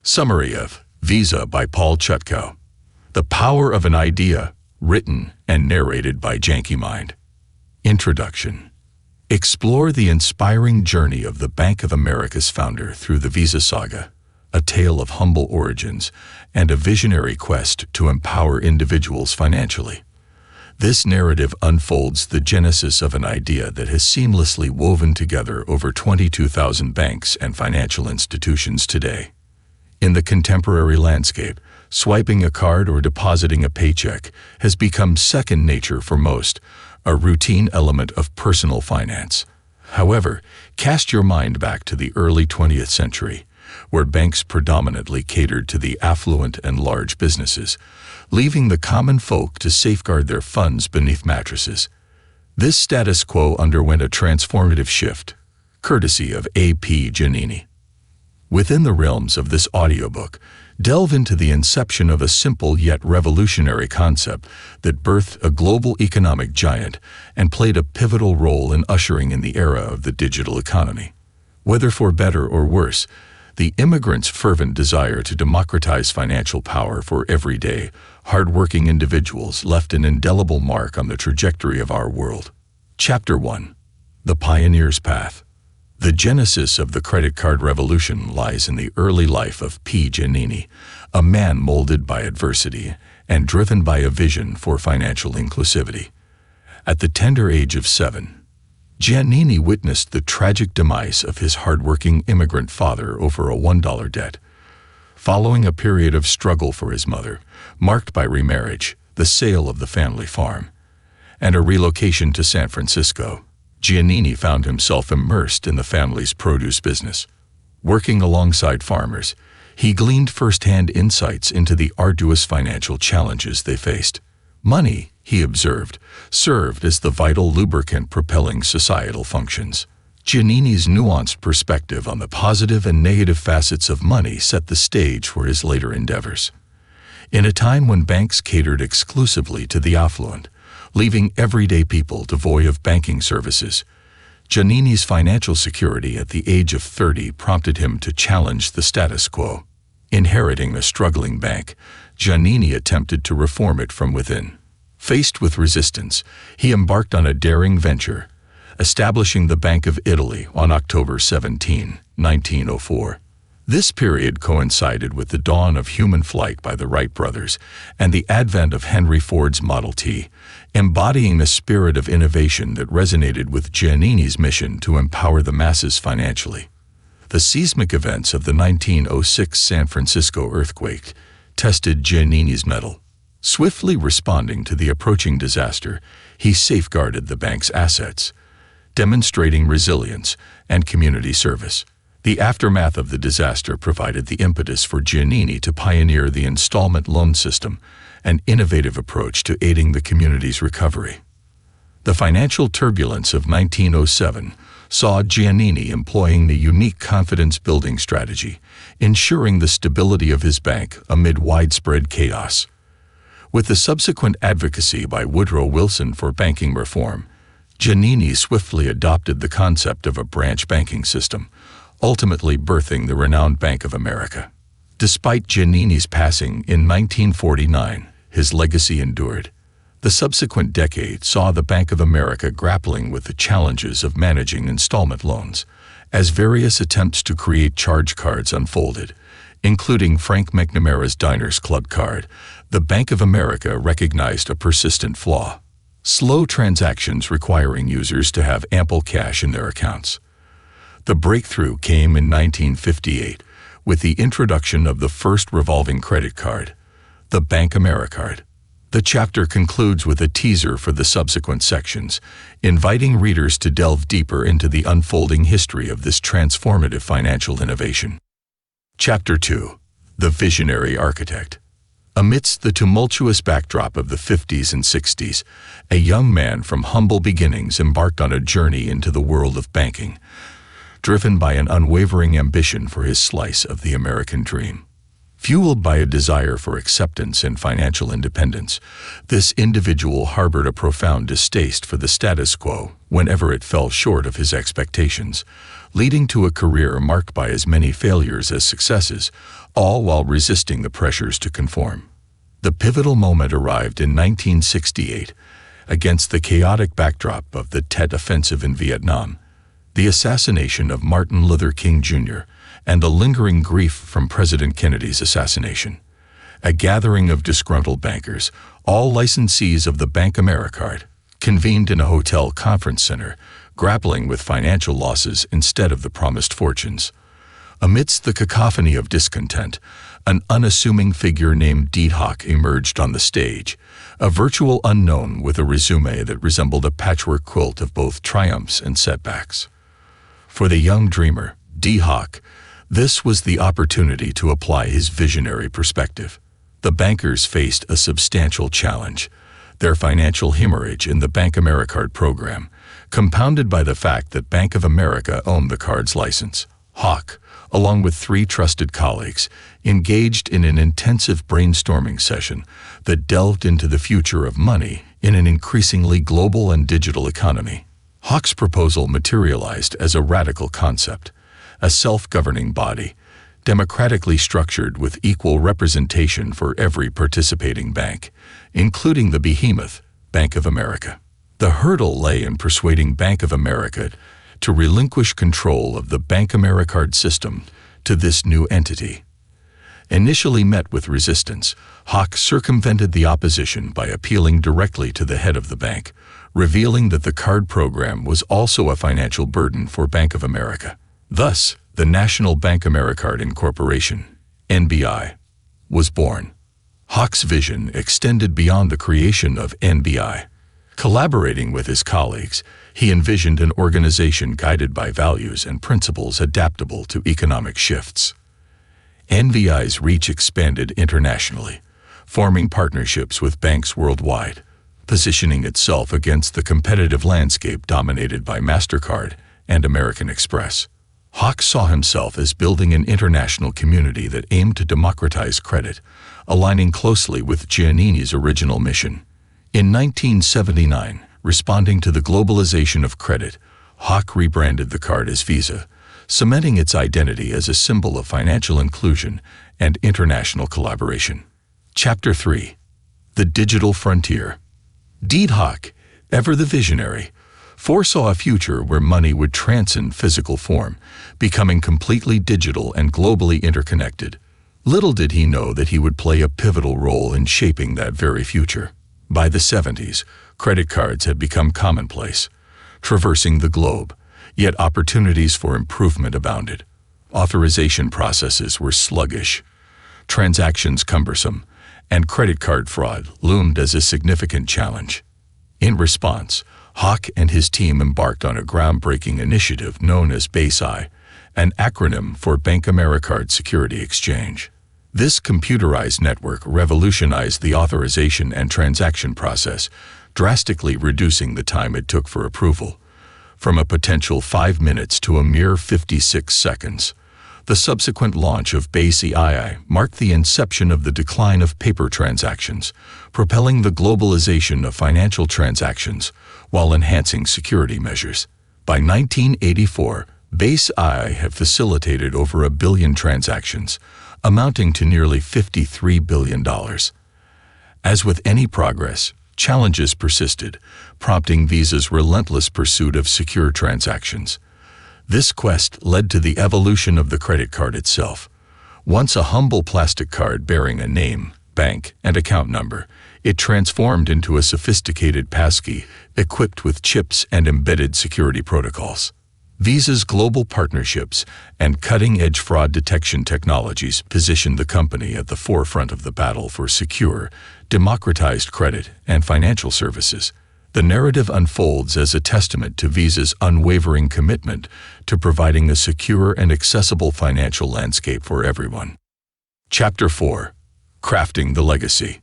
Summary of Visa by Paul Chutkow. The Power of an Idea, written and narrated by JANKY Mind. Introduction. Explore the inspiring journey of the Bank of America's founder through the Visa saga, a tale of humble origins and a visionary quest to empower individuals financially. This narrative unfolds the genesis of an idea that has seamlessly woven together over 22,000 banks and financial institutions today. In the contemporary landscape, swiping a card or depositing a paycheck has become second nature for most, a routine element of personal finance. However, cast your mind back to the early 20th century, where banks predominantly catered to the affluent and large businesses, leaving the common folk to safeguard their funds beneath mattresses. This status quo underwent a transformative shift, courtesy of A.P. Giannini. Within the realms of this audiobook, delve into the inception of a simple yet revolutionary concept that birthed a global economic giant and played a pivotal role in ushering in the era of the digital economy. Whether for better or worse, the immigrant's fervent desire to democratize financial power for everyday, hardworking individuals left an indelible mark on the trajectory of our world. Chapter 1. The Pioneer's Path. The genesis of the credit card revolution lies in the early life of P. Giannini, a man molded by adversity and driven by a vision for financial inclusivity. At the tender age of 7, Giannini witnessed the tragic demise of his hardworking immigrant father over a $1 debt. Following a period of struggle for his mother, marked by remarriage, the sale of the family farm, and a relocation to San Francisco, Giannini found himself immersed in the family's produce business. Working alongside farmers, he gleaned first-hand insights into the arduous financial challenges they faced. Money, he observed, served as the vital lubricant propelling societal functions. Giannini's nuanced perspective on the positive and negative facets of money set the stage for his later endeavors. In a time when banks catered exclusively to the affluent, leaving everyday people devoid of banking services, Giannini's financial security at the age of 30 prompted him to challenge the status quo. Inheriting a struggling bank, Giannini attempted to reform it from within. Faced with resistance, he embarked on a daring venture, establishing the Bank of Italy on October 17, 1904. This period coincided with the dawn of human flight by the Wright brothers and the advent of Henry Ford's Model T, embodying the spirit of innovation that resonated with Giannini's mission to empower the masses financially. The seismic events of the 1906 San Francisco earthquake tested Giannini's mettle. Swiftly responding to the approaching disaster, he safeguarded the bank's assets, demonstrating resilience and community service. The aftermath of the disaster provided the impetus for Giannini to pioneer the installment loan system, an innovative approach to aiding the community's recovery. The financial turbulence of 1907 saw Giannini employing the unique confidence-building strategy, ensuring the stability of his bank amid widespread chaos. With the subsequent advocacy by Woodrow Wilson for banking reform, Giannini swiftly adopted the concept of a branch banking system, ultimately birthing the renowned Bank of America. Despite Giannini's passing in 1949, his legacy endured. The subsequent decade saw the Bank of America grappling with the challenges of managing installment loans, as various attempts to create charge cards unfolded, including Frank McNamara's Diners Club card. The Bank of America recognized a persistent flaw: slow transactions requiring users to have ample cash in their accounts. The breakthrough came in 1958 with the introduction of the first revolving credit card, the Bank AmeriCard. The chapter concludes with a teaser for the subsequent sections, inviting readers to delve deeper into the unfolding history of this transformative financial innovation. Chapter 2. The Visionary Architect. Amidst the tumultuous backdrop of the 50s and 60s, a young man from humble beginnings embarked on a journey into the world of banking, driven by an unwavering ambition for his slice of the American dream. Fueled by a desire for acceptance and financial independence, this individual harbored a profound distaste for the status quo whenever it fell short of his expectations, leading to a career marked by as many failures as successes, all while resisting the pressures to conform. The pivotal moment arrived in 1968, against the chaotic backdrop of the Tet Offensive in Vietnam, the assassination of Martin Luther King Jr., and the lingering grief from President Kennedy's assassination. A gathering of disgruntled bankers, all licensees of the Bank Americard, convened in a hotel conference center, grappling with financial losses instead of the promised fortunes. Amidst the cacophony of discontent, an unassuming figure named Hawk emerged on the stage, a virtual unknown with a resume that resembled a patchwork quilt of both triumphs and setbacks. For the young dreamer, Hawk, this was the opportunity to apply his visionary perspective. The bankers faced a substantial challenge: their financial hemorrhage in the Bank Americard program, compounded by the fact that Bank of America owned the card's license. Hawk, along with 3 trusted colleagues, engaged in an intensive brainstorming session that delved into the future of money in an increasingly global and digital economy. Hawk's proposal materialized as a radical concept: a self-governing body, democratically structured with equal representation for every participating bank, including the behemoth, Bank of America. The hurdle lay in persuading Bank of America to relinquish control of the Bank Americard system to this new entity. Initially met with resistance, Hawk circumvented the opposition by appealing directly to the head of the bank, revealing that the card program was also a financial burden for Bank of America. Thus, the National Bank Americard Incorporation, NBI, was born. Hawk's vision extended beyond the creation of NBI. Collaborating with his colleagues, he envisioned an organization guided by values and principles adaptable to economic shifts. NBI's reach expanded internationally, forming partnerships with banks worldwide, positioning itself against the competitive landscape dominated by MasterCard and American Express. Hawk saw himself as building an international community that aimed to democratize credit, aligning closely with Giannini's original mission. In 1979, responding to the globalization of credit, Hawk rebranded the card as Visa, cementing its identity as a symbol of financial inclusion and international collaboration. Chapter 3: The Digital Frontier. Hawk, ever the visionary, foresaw a future where money would transcend physical form, becoming completely digital and globally interconnected. Little did he know that he would play a pivotal role in shaping that very future. By the 70s, credit cards had become commonplace, traversing the globe, yet opportunities for improvement abounded. Authorization processes were sluggish, transactions cumbersome, and credit card fraud loomed as a significant challenge. In response, Hawk and his team embarked on a groundbreaking initiative known as BASI, an acronym for Bank Americard Security Exchange. This computerized network revolutionized the authorization and transaction process, drastically reducing the time it took for approval, from a potential 5 minutes to a mere 56 seconds. The subsequent launch of BASI marked the inception of the decline of paper transactions, propelling the globalization of financial transactions while enhancing security measures. By 1984, BASI had facilitated over 1 billion transactions, amounting to nearly $53 billion. As with any progress, challenges persisted, prompting Visa's relentless pursuit of secure transactions. This quest led to the evolution of the credit card itself. Once a humble plastic card bearing a name, bank, and account number, it transformed into a sophisticated passkey equipped with chips and embedded security protocols. Visa's global partnerships and cutting-edge fraud detection technologies positioned the company at the forefront of the battle for secure, democratized credit and financial services. The narrative unfolds as a testament to Visa's unwavering commitment to providing a secure and accessible financial landscape for everyone. Chapter 4: Crafting the Legacy.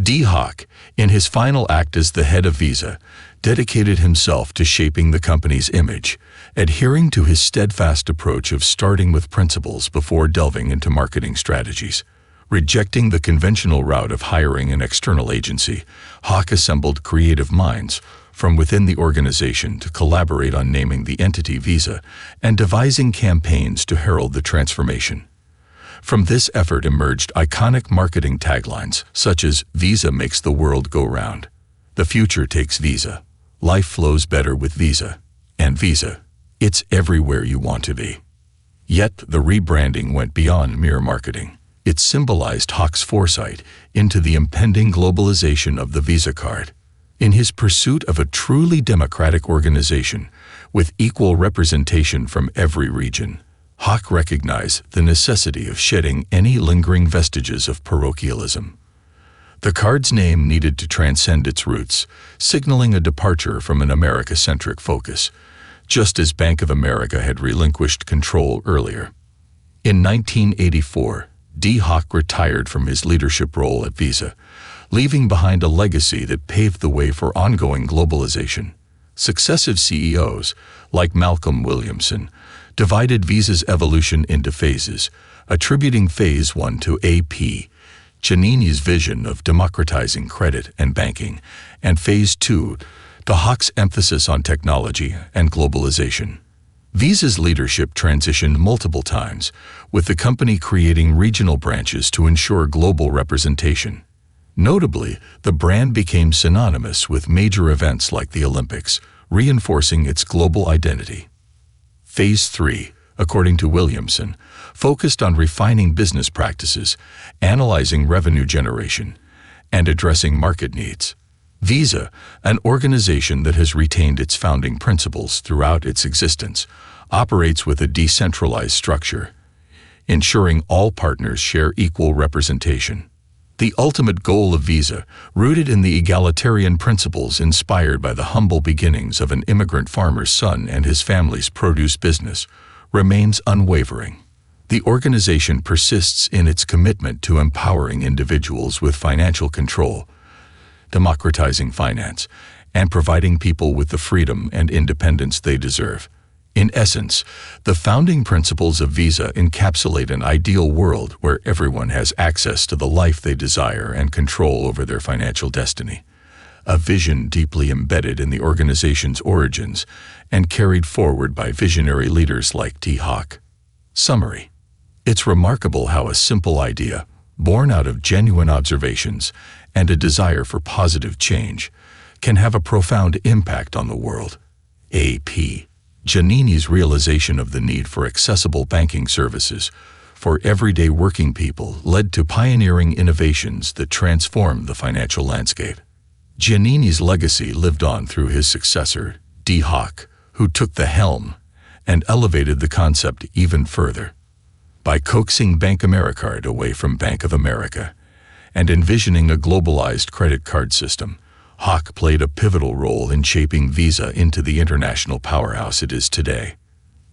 Hawk, in his final act as the head of Visa, dedicated himself to shaping the company's image, adhering to his steadfast approach of starting with principles before delving into marketing strategies. Rejecting the conventional route of hiring an external agency, Hawk assembled creative minds from within the organization to collaborate on naming the entity Visa and devising campaigns to herald the transformation. From this effort emerged iconic marketing taglines such as "Visa makes the world go round," "The future takes Visa," "Life flows better with Visa," and "Visa, it's everywhere you want to be." Yet the rebranding went beyond mere marketing. It symbolized Hawk's foresight into the impending globalization of the Visa card. In his pursuit of a truly democratic organization with equal representation from every region, Hawk recognized the necessity of shedding any lingering vestiges of parochialism. The card's name needed to transcend its roots, signaling a departure from an America-centric focus, just as Bank of America had relinquished control earlier. In 1984, D. Hawk retired from his leadership role at Visa, leaving behind a legacy that paved the way for ongoing globalization. Successive CEOs, like Malcolm Williamson, divided Visa's evolution into phases, attributing Phase 1 to A.P. Giannini's vision of democratizing credit and banking, and Phase 2 to Hawk's emphasis on technology and globalization. Visa's leadership transitioned multiple times, with the company creating regional branches to ensure global representation. Notably, the brand became synonymous with major events like the Olympics, reinforcing its global identity. Phase 3, according to Williamson, focused on refining business practices, analyzing revenue generation, and addressing market needs. Visa, an organization that has retained its founding principles throughout its existence, operates with a decentralized structure, ensuring all partners share equal representation. The ultimate goal of Visa, rooted in the egalitarian principles inspired by the humble beginnings of an immigrant farmer's son and his family's produce business, remains unwavering. The organization persists in its commitment to empowering individuals with financial control, democratizing finance, and providing people with the freedom and independence they deserve. In essence, the founding principles of Visa encapsulate an ideal world where everyone has access to the life they desire and control over their financial destiny. A vision deeply embedded in the organization's origins and carried forward by visionary leaders like D. Hawk. Summary: it's remarkable how a simple idea, born out of genuine observations and a desire for positive change, can have a profound impact on the world. A.P. Giannini's realization of the need for accessible banking services for everyday working people led to pioneering innovations that transformed the financial landscape. Giannini's legacy lived on through his successor, D. Hawk, who took the helm and elevated the concept even further. By coaxing Bank Americard away from Bank of America and envisioning a globalized credit card system, Hawk played a pivotal role in shaping Visa into the international powerhouse it is today.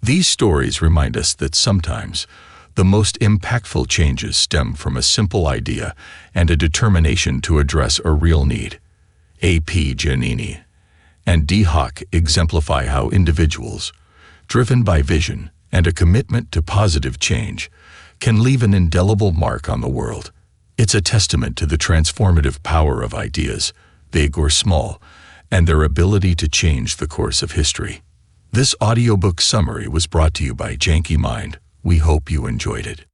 These stories remind us that sometimes the most impactful changes stem from a simple idea and a determination to address a real need. A.P. Giannini and D. Hawk exemplify how individuals, driven by vision and a commitment to positive change, can leave an indelible mark on the world. It's a testament to the transformative power of ideas, big or small, and their ability to change the course of history. This audiobook summary was brought to you by JANKY Mind. We hope you enjoyed it.